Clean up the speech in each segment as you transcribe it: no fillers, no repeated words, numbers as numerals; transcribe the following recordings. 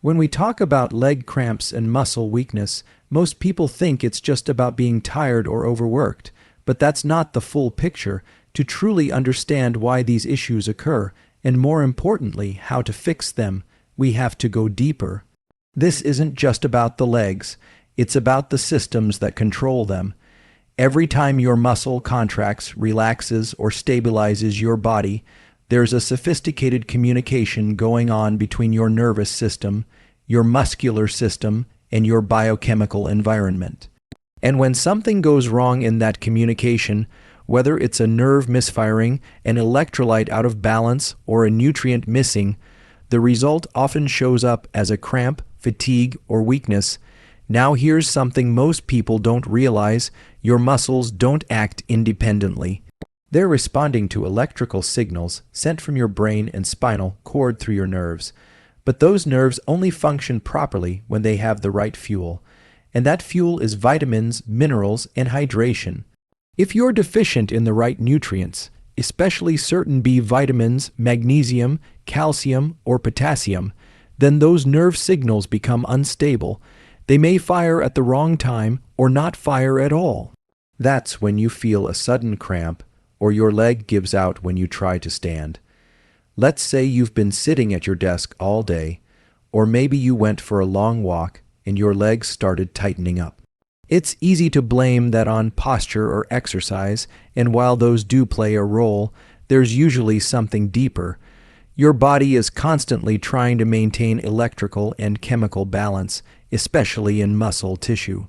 When we talk about leg cramps and muscle weakness, most people think it's just about being tired or overworked, but that's not the full picture. To truly understand why these issues occur, and more importantly, how to fix them, we have to go deeper. This isn't just about the legs, it's about the systems that control them. Every time your muscle contracts, relaxes, or stabilizes your body, there's a sophisticated communication going on between your nervous system, your muscular system, and your biochemical environment. And when something goes wrong in that communication, whether it's a nerve misfiring, an electrolyte out of balance, or a nutrient missing, the result often shows up as a cramp, fatigue, or weakness. Now here's something most people don't realize: your muscles don't act independently. They're responding to electrical signals sent from your brain and spinal cord through your nerves. But those nerves only function properly when they have the right fuel. And that fuel is vitamins, minerals, and hydration. If you're deficient in the right nutrients, especially certain B vitamins, magnesium, calcium, or potassium, then those nerve signals become unstable. They may fire at the wrong time or not fire at all. That's when you feel a sudden cramp or your leg gives out when you try to stand. Let's say you've been sitting at your desk all day, or maybe you went for a long walk and your legs started tightening up. It's easy to blame that on posture or exercise, and while those do play a role, there's usually something deeper. Your body is constantly trying to maintain electrical and chemical balance, especially in muscle tissue.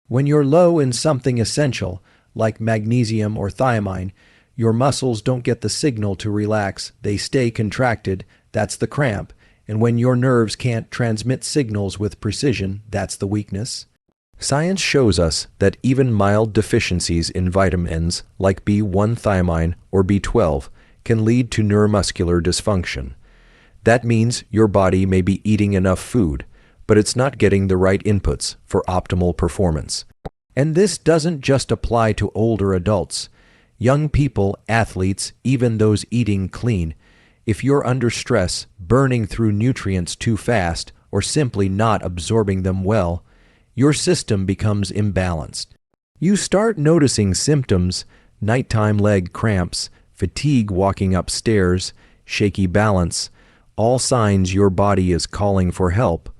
When you're low in something essential, like magnesium or thiamine, your muscles don't get the signal to relax, they stay contracted, that's the cramp. And when your nerves can't transmit signals with precision, that's the weakness. Science shows us that even mild deficiencies in vitamins like B1 thiamine or B12 can lead to neuromuscular dysfunction. That means your body may be eating enough food, but it's not getting the right inputs for optimal performance. And this doesn't just apply to older adults. Young people, athletes, even those eating clean. If you're under stress, burning through nutrients too fast, or simply not absorbing them well, your system becomes imbalanced. You start noticing symptoms: nighttime leg cramps, fatigue walking upstairs, shaky balance, all signs your body is calling for help.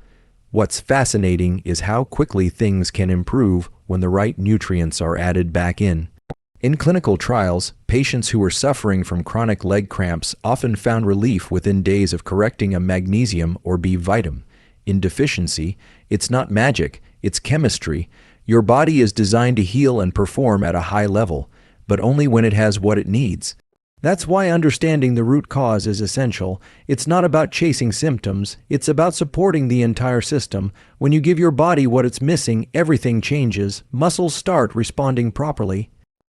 What's fascinating is how quickly things can improve when the right nutrients are added back in. In clinical trials, patients who were suffering from chronic leg cramps often found relief within days of correcting a magnesium or B vitamin. In deficiency, it's not magic, it's chemistry. Your body is designed to heal and perform at a high level, but only when it has what it needs. That's why understanding the root cause is essential. It's not about chasing symptoms, it's about supporting the entire system. When you give your body what it's missing, everything changes. Muscles start responding properly.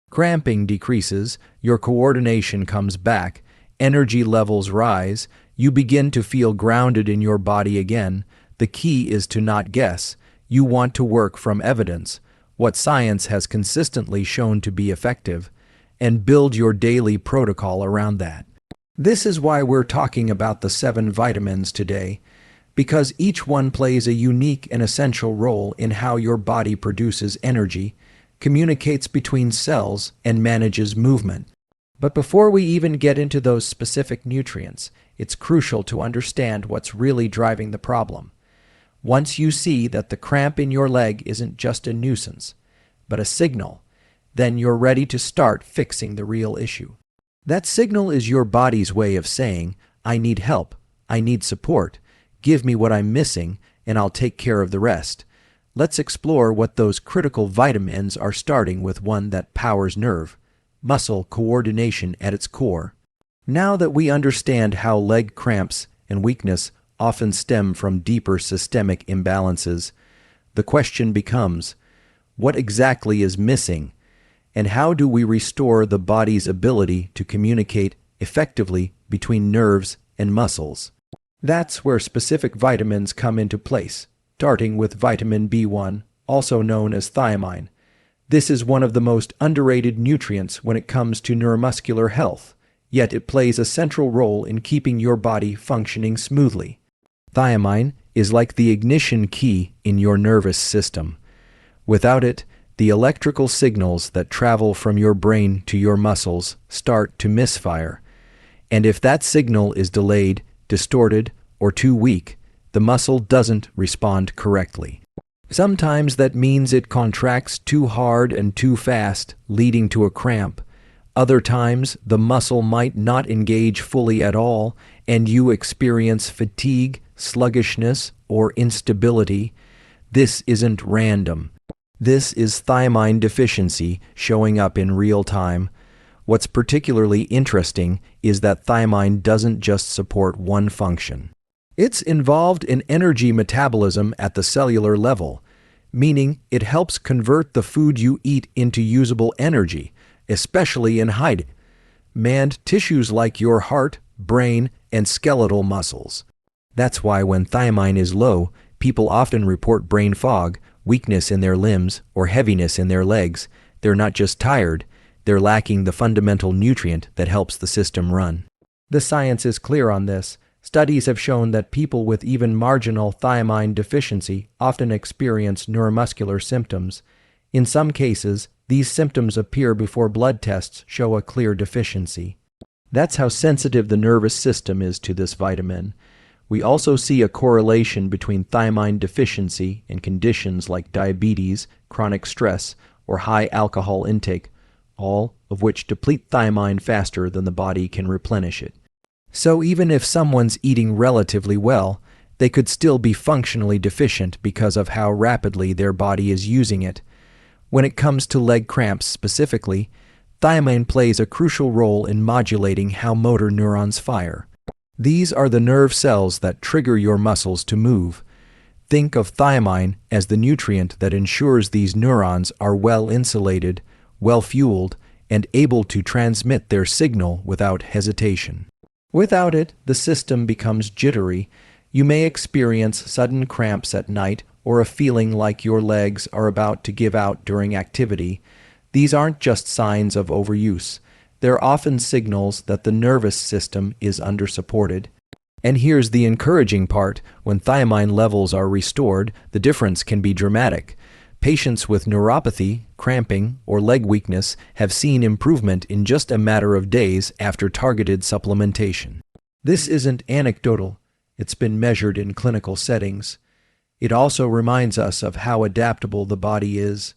Cramping decreases, your coordination comes back, energy levels rise, you begin to feel grounded in your body again. The key is to not guess. You want to work from evidence, what science has consistently shown to be effective, and build your daily protocol around that. This is why we're talking about the 7 vitamins today, because each one plays a unique and essential role in how your body produces energy, communicates between cells, and manages movement. But before we even get into those specific nutrients, it's crucial to understand what's really driving the problem. Once you see that the cramp in your leg isn't just a nuisance, but a signal, then you're ready to start fixing the real issue. That signal is your body's way of saying, I need help, I need support, give me what I'm missing, and I'll take care of the rest. Let's explore what those critical vitamins are, starting with one that powers nerve, muscle coordination at its core. Now that we understand how leg cramps and weakness often stem from deeper systemic imbalances, the question becomes, what exactly is missing, and how do we restore the body's ability to communicate effectively between nerves and muscles? That's where specific vitamins come into place, starting with vitamin B1, also known as thiamine. This is one of the most underrated nutrients when it comes to neuromuscular health, yet it plays a central role in keeping your body functioning smoothly. Thiamine is like the ignition key in your nervous system. Without it, the electrical signals that travel from your brain to your muscles start to misfire. And if that signal is delayed, distorted, or too weak, the muscle doesn't respond correctly. Sometimes that means it contracts too hard and too fast, leading to a cramp. Other times, the muscle might not engage fully at all, and you experience fatigue, sluggishness, or instability. This isn't random. This is thiamine deficiency showing up in real time. What's particularly interesting is that thiamine doesn't just support one function. It's involved in energy metabolism at the cellular level, meaning it helps convert the food you eat into usable energy, especially in high-demand tissues like your heart, brain, and skeletal muscles. That's why when thiamine is low, people often report brain fog, weakness in their limbs, or heaviness in their legs. They're not just tired, they're lacking the fundamental nutrient that helps the system run. The science is clear on this. Studies have shown that people with even marginal thiamine deficiency often experience neuromuscular symptoms. In some cases, these symptoms appear before blood tests show a clear deficiency. That's how sensitive the nervous system is to this vitamin. We also see a correlation between thiamine deficiency and conditions like diabetes, chronic stress, or high alcohol intake, all of which deplete thiamine faster than the body can replenish it. So even if someone's eating relatively well, they could still be functionally deficient because of how rapidly their body is using it. When it comes to leg cramps specifically, thiamine plays a crucial role in modulating how motor neurons fire. These are the nerve cells that trigger your muscles to move. Think of thiamine as the nutrient that ensures these neurons are well insulated, well fueled, and able to transmit their signal without hesitation. Without it, the system becomes jittery. You may experience sudden cramps at night or a feeling like your legs are about to give out during activity. These aren't just signs of overuse. They're often signals that the nervous system is undersupported. And here's the encouraging part: when thiamine levels are restored, the difference can be dramatic. Patients with neuropathy, cramping, or leg weakness have seen improvement in just a matter of days after targeted supplementation. This isn't anecdotal. It's been measured in clinical settings. It also reminds us of how adaptable the body is.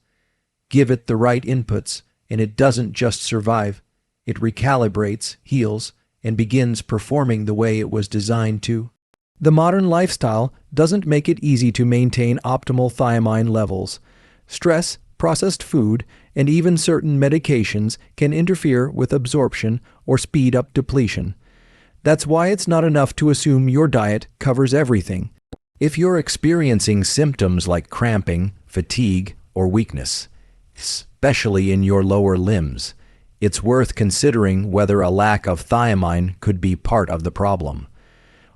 Give it the right inputs, and it doesn't just survive. It recalibrates, heals, and begins performing the way it was designed to. The modern lifestyle doesn't make it easy to maintain optimal thiamine levels. Stress, processed food, and even certain medications can interfere with absorption or speed up depletion. That's why it's not enough to assume your diet covers everything. If you're experiencing symptoms like cramping, fatigue, or weakness, especially in your lower limbs, it's worth considering whether a lack of thiamine could be part of the problem.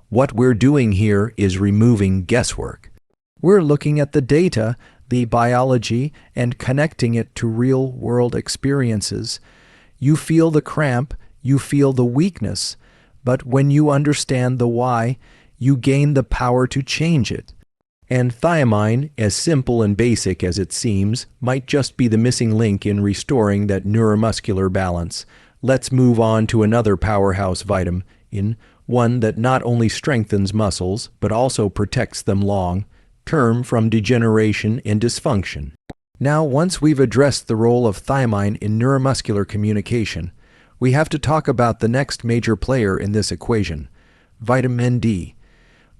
What we're doing here is removing guesswork. We're looking at the data, the biology, and connecting it to real-world experiences. You feel the cramp, you feel the weakness, but when you understand the why, you gain the power to change it. And thiamine, as simple and basic as it seems, might just be the missing link in restoring that neuromuscular balance. Let's move on to another powerhouse vitamin, one that not only strengthens muscles, but also protects them long-term from degeneration and dysfunction. Now, once we've addressed the role of thiamine in neuromuscular communication, we have to talk about the next major player in this equation, vitamin D.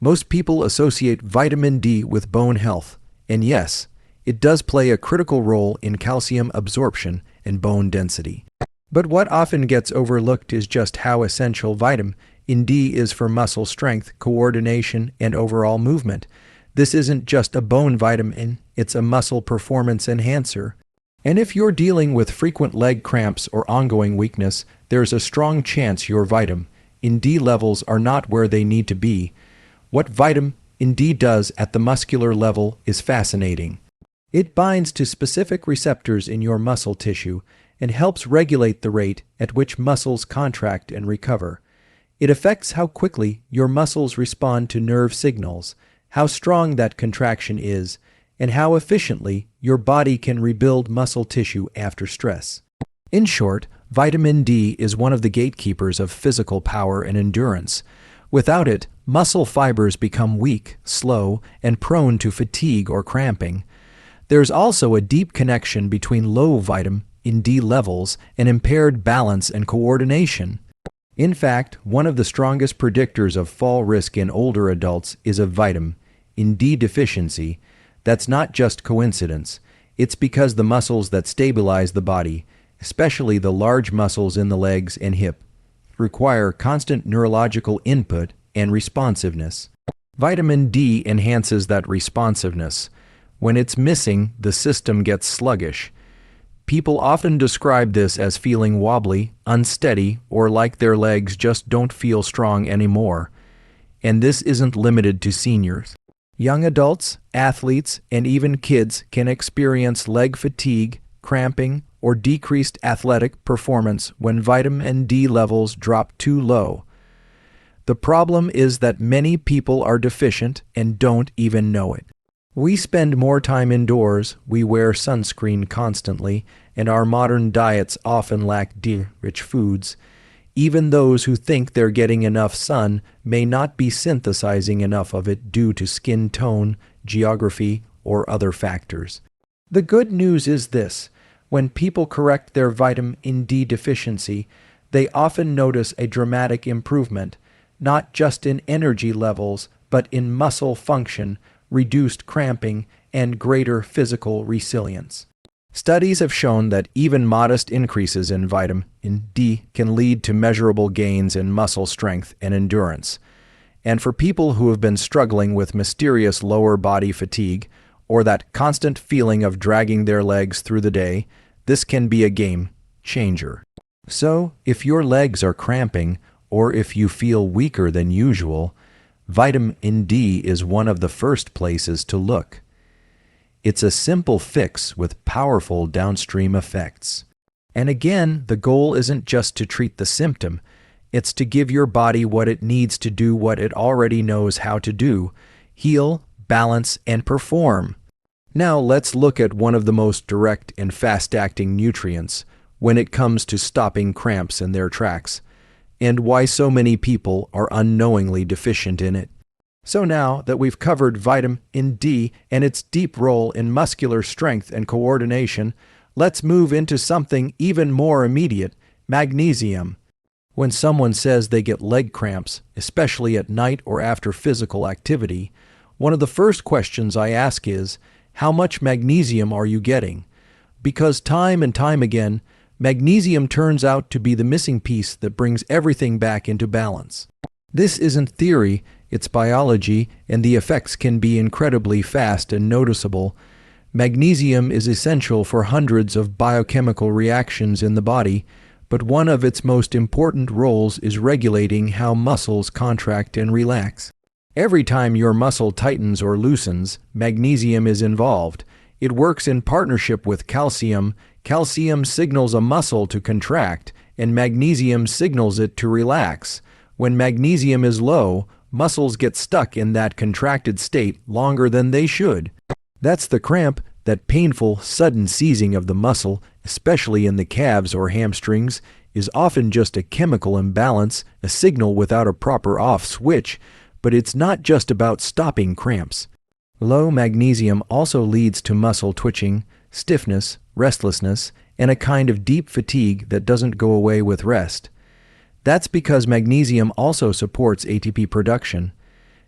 Most people associate vitamin D with bone health, and yes, it does play a critical role in calcium absorption and bone density. But what often gets overlooked is just how essential vitamin D is for muscle strength, coordination, and overall movement. This isn't just a bone vitamin, it's a muscle performance enhancer. And if you're dealing with frequent leg cramps or ongoing weakness, there's a strong chance your vitamin D levels are not where they need to be. What vitamin D does at the muscular level is fascinating. It binds to specific receptors in your muscle tissue and helps regulate the rate at which muscles contract and recover. It affects how quickly your muscles respond to nerve signals, how strong that contraction is, and how efficiently your body can rebuild muscle tissue after stress. In short, vitamin D is one of the gatekeepers of physical power and endurance. Without it, muscle fibers become weak, slow, and prone to fatigue or cramping. There's also a deep connection between low vitamin D levels and impaired balance and coordination. In fact, one of the strongest predictors of fall risk in older adults is a vitamin D deficiency. That's not just coincidence. It's because the muscles that stabilize the body, especially the large muscles in the legs and hip, require constant neurological input and responsiveness. Vitamin D enhances that responsiveness. When it's missing, the system gets sluggish. People often describe this as feeling wobbly, unsteady, or like their legs just don't feel strong anymore. And this isn't limited to seniors. Young adults, athletes, and even kids can experience leg fatigue, cramping, or decreased athletic performance when vitamin D levels drop too low. The problem is that many people are deficient and don't even know it. We spend more time indoors, we wear sunscreen constantly, and our modern diets often lack D-rich foods. Even those who think they're getting enough sun may not be synthesizing enough of it due to skin tone, geography, or other factors. The good news is this: when people correct their vitamin D deficiency, they often notice a dramatic improvement, not just in energy levels, but in muscle function, reduced cramping, and greater physical resilience. Studies have shown that even modest increases in vitamin D can lead to measurable gains in muscle strength and endurance. And for people who have been struggling with mysterious lower body fatigue, or that constant feeling of dragging their legs through the day, this can be a game changer. So, if your legs are cramping, or if you feel weaker than usual, vitamin D is one of the first places to look. It's a simple fix with powerful downstream effects. And again, the goal isn't just to treat the symptom, it's to give your body what it needs to do what it already knows how to do: heal, balance, and perform. Now let's look at one of the most direct and fast-acting nutrients when it comes to stopping cramps in their tracks, and why so many people are unknowingly deficient in it. So now that we've covered vitamin D and its deep role in muscular strength and coordination, let's move into something even more immediate: magnesium. When someone says they get leg cramps, especially at night or after physical activity, one of the first questions I ask is, how much magnesium are you getting? Because time and time again, magnesium turns out to be the missing piece that brings everything back into balance. This isn't theory, it's biology, and the effects can be incredibly fast and noticeable. Magnesium is essential for hundreds of biochemical reactions in the body, but one of its most important roles is regulating how muscles contract and relax. Every time your muscle tightens or loosens, magnesium is involved. It works in partnership with calcium. Calcium signals a muscle to contract, and magnesium signals it to relax. When magnesium is low, muscles get stuck in that contracted state longer than they should. That's the cramp, that painful, sudden seizing of the muscle, especially in the calves or hamstrings, is often just a chemical imbalance, a signal without a proper off switch. But it's not just about stopping cramps. Low magnesium also leads to muscle twitching, stiffness, restlessness, and a kind of deep fatigue that doesn't go away with rest. That's because magnesium also supports ATP production,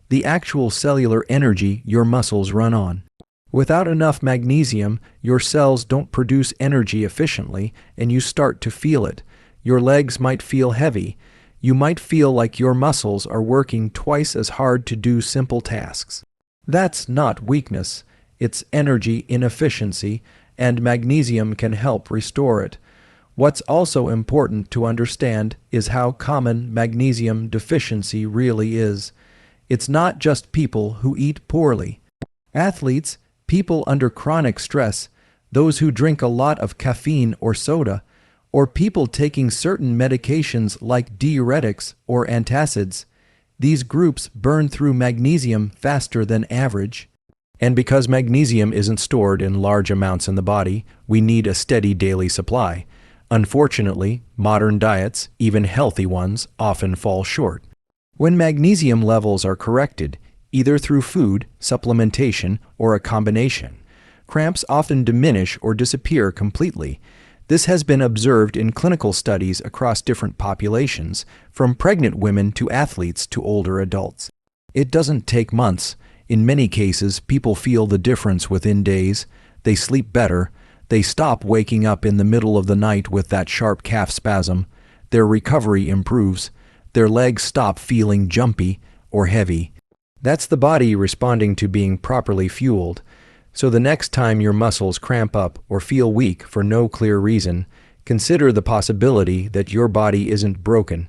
the actual cellular energy your muscles run on. Without enough magnesium, your cells don't produce energy efficiently, and you start to feel it. Your legs might feel heavy. You might feel like your muscles are working twice as hard to do simple tasks. That's not weakness, it's energy inefficiency, and magnesium can help restore it. What's also important to understand is how common magnesium deficiency really is. It's not just people who eat poorly. Athletes, people under chronic stress, those who drink a lot of caffeine or soda, or people taking certain medications like diuretics or antacids, These groups burn through magnesium faster than average. And because magnesium isn't stored in large amounts in the body, we need a steady daily supply. Unfortunately, modern diets, even healthy ones, often fall short. When magnesium levels are corrected, either through food, supplementation, or a combination, cramps often diminish or disappear completely. This has been observed in clinical studies across different populations, from pregnant women to athletes to older adults. It doesn't take months. In many cases, people feel the difference within days. They sleep better. They stop waking up in the middle of the night with that sharp calf spasm. Their recovery improves. Their legs stop feeling jumpy or heavy. That's the body responding to being properly fueled. So the next time your muscles cramp up or feel weak for no clear reason, consider the possibility that your body isn't broken.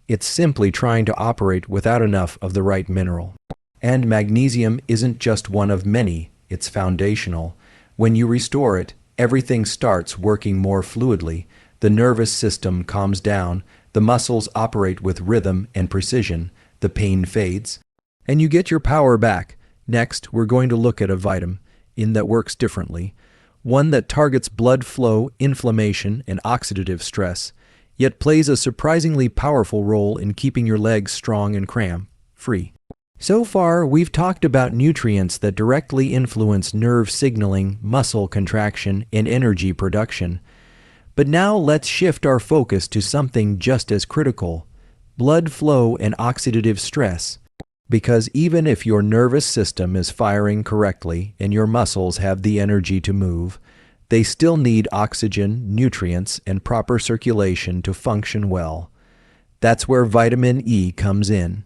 It's simply trying to operate without enough of the right mineral. And magnesium isn't just one of many, it's foundational. When you restore it, everything starts working more fluidly. The nervous system calms down, the muscles operate with rhythm and precision, the pain fades, and you get your power back. Next, we're going to look at a vitamin that works differently, one that targets blood flow, inflammation, and oxidative stress, yet plays a surprisingly powerful role in keeping your legs strong and cramp-free. So far, we've talked about nutrients that directly influence nerve signaling, muscle contraction, and energy production. But now let's shift our focus to something just as critical: blood flow and oxidative stress. Because even if your nervous system is firing correctly and your muscles have the energy to move, they still need oxygen, nutrients, and proper circulation to function well. That's where vitamin E comes in.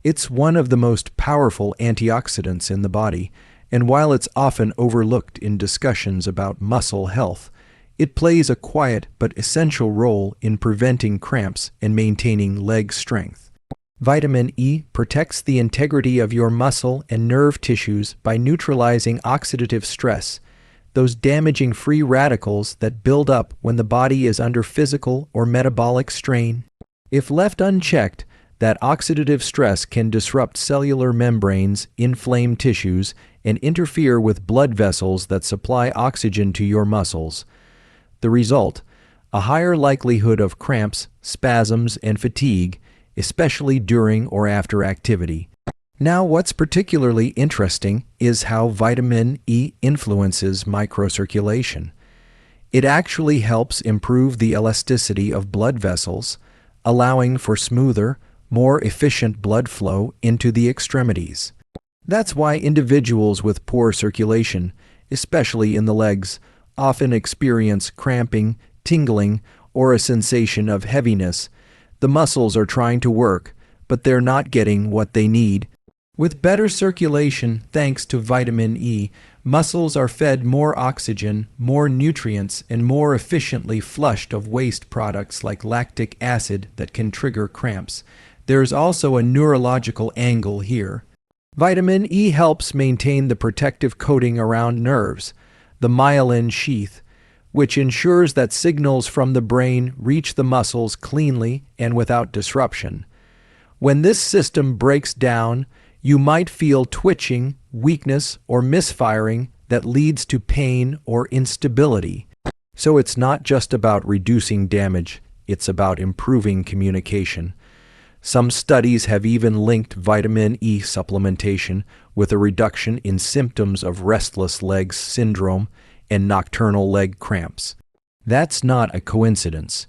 It's one of the most powerful antioxidants in the body, and while it's often overlooked in discussions about muscle health, it plays a quiet but essential role in preventing cramps and maintaining leg strength. Vitamin E protects the integrity of your muscle and nerve tissues by neutralizing oxidative stress, those damaging free radicals that build up when the body is under physical or metabolic strain. If left unchecked, that oxidative stress can disrupt cellular membranes, inflame tissues, and interfere with blood vessels that supply oxygen to your muscles. The result: a higher likelihood of cramps, spasms, and fatigue, especially during or after activity. Now, what's particularly interesting is how vitamin E influences microcirculation. It actually helps improve the elasticity of blood vessels, allowing for smoother, more efficient blood flow into the extremities. That's why individuals with poor circulation, especially in the legs, often experience cramping, tingling, or a sensation of heaviness. The muscles are trying to work, but they're not getting what they need. With better circulation, thanks to vitamin E, muscles are fed more oxygen, more nutrients, and more efficiently flushed of waste products like lactic acid that can trigger cramps. There's also a neurological angle here. Vitamin E helps maintain the protective coating around nerves, the myelin sheath, which ensures that signals from the brain reach the muscles cleanly and without disruption. When this system breaks down, you might feel twitching, weakness, or misfiring that leads to pain or instability. So it's not just about reducing damage, it's about improving communication. Some studies have even linked vitamin E supplementation with a reduction in symptoms of restless legs syndrome and nocturnal leg cramps. That's not a coincidence.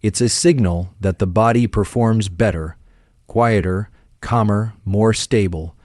It's a signal that the body performs better, quieter, calmer, more stable,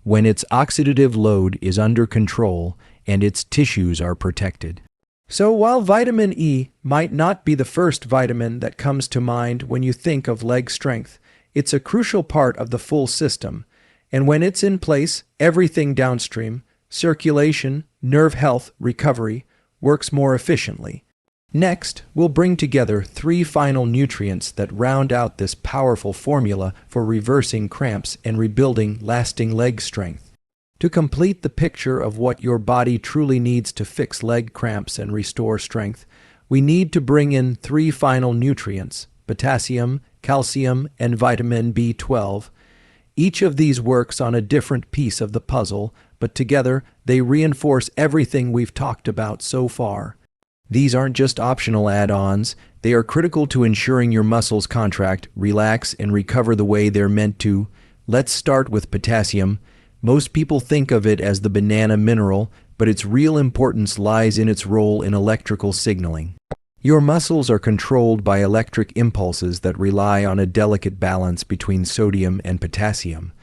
when its oxidative load is under control and its tissues are protected. So while vitamin E might not be the first vitamin that comes to mind when you think of leg strength, it's a crucial part of the full system, and when it's in place, everything downstream, circulation, nerve health, recovery, works more efficiently. Next, we'll bring together 3 final nutrients that round out this powerful formula for reversing cramps and rebuilding lasting leg strength. To complete the picture of what your body truly needs to fix leg cramps and restore strength, we need to bring in 3 final nutrients: potassium, calcium, and vitamin B12. Each of these works on a different piece of the puzzle, but together they reinforce everything we've talked about so far. These aren't just optional add-ons, they are critical to ensuring your muscles contract, relax, and recover the way they're meant to. Let's start with potassium. Most people think of it as the banana mineral, but its real importance lies in its role in electrical signaling. Your muscles are controlled by electric impulses that rely on a delicate balance between sodium and potassium.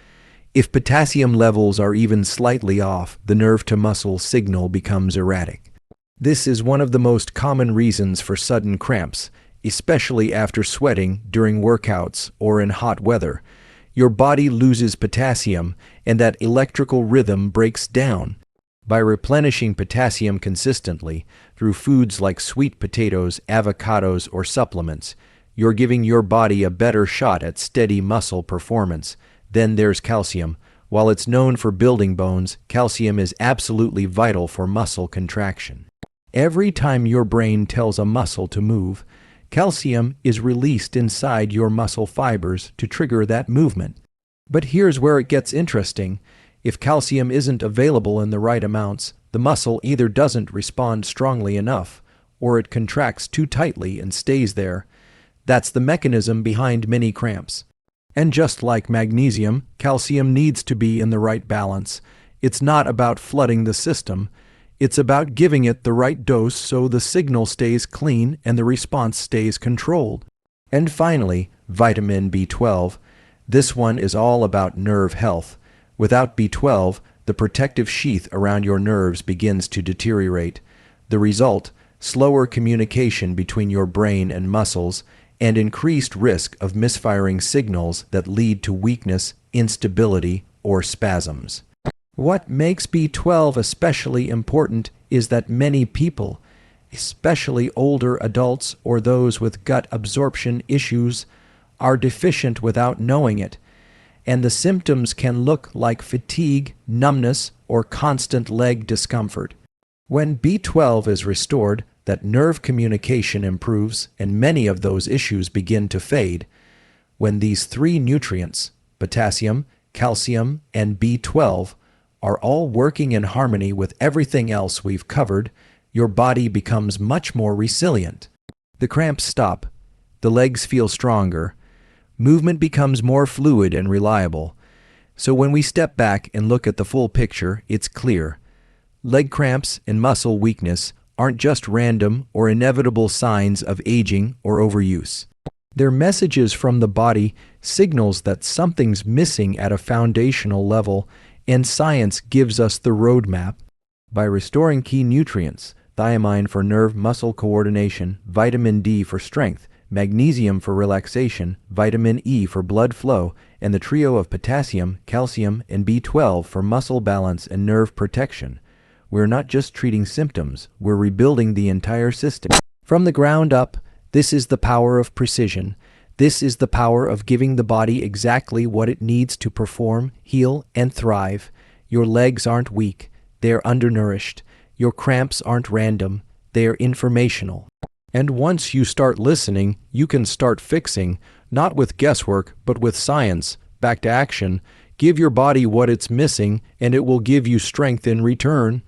If potassium levels are even slightly off, the nerve-to-muscle signal becomes erratic. This is one of the most common reasons for sudden cramps, especially after sweating, during workouts, or in hot weather. Your body loses potassium, and that electrical rhythm breaks down. By replenishing potassium consistently through foods like sweet potatoes, avocados, or supplements, you're giving your body a better shot at steady muscle performance. Then there's calcium. While it's known for building bones, calcium is absolutely vital for muscle contraction. Every time your brain tells a muscle to move, calcium is released inside your muscle fibers to trigger that movement. But here's where it gets interesting. If calcium isn't available in the right amounts, the muscle either doesn't respond strongly enough, or it contracts too tightly and stays there. That's the mechanism behind many cramps. And just like magnesium, calcium needs to be in the right balance. It's not about flooding the system. It's about giving it the right dose so the signal stays clean and the response stays controlled. And finally, vitamin B12. This one is all about nerve health. Without B12, the protective sheath around your nerves begins to deteriorate. The result, slower communication between your brain and muscles, and increased risk of misfiring signals that lead to weakness, instability, or spasms. What makes B12 especially important is that many people, especially older adults or those with gut absorption issues, are deficient without knowing it, and the symptoms can look like fatigue, numbness, or constant leg discomfort. When B12 is restored, that nerve communication improves and many of those issues begin to fade. When these three nutrients, potassium, calcium, and B12, are all working in harmony with everything else we've covered, your body becomes much more resilient. The cramps stop, the legs feel stronger, movement becomes more fluid and reliable. So when we step back and look at the full picture, it's clear. Leg cramps and muscle weakness aren't just random or inevitable signs of aging or overuse. They're messages from the body, signals that something's missing at a foundational level, and science gives us the roadmap. By restoring key nutrients, thiamine for nerve-muscle coordination, vitamin D for strength, magnesium for relaxation, vitamin E for blood flow, and the trio of potassium, calcium, and B12 for muscle balance and nerve protection, we're not just treating symptoms, we're rebuilding the entire system. From the ground up, this is the power of precision. This is the power of giving the body exactly what it needs to perform, heal, and thrive. Your legs aren't weak, they're undernourished. Your cramps aren't random, they're informational. And once you start listening, you can start fixing, not with guesswork, but with science. Back to action. Give your body what it's missing, and it will give you strength in return.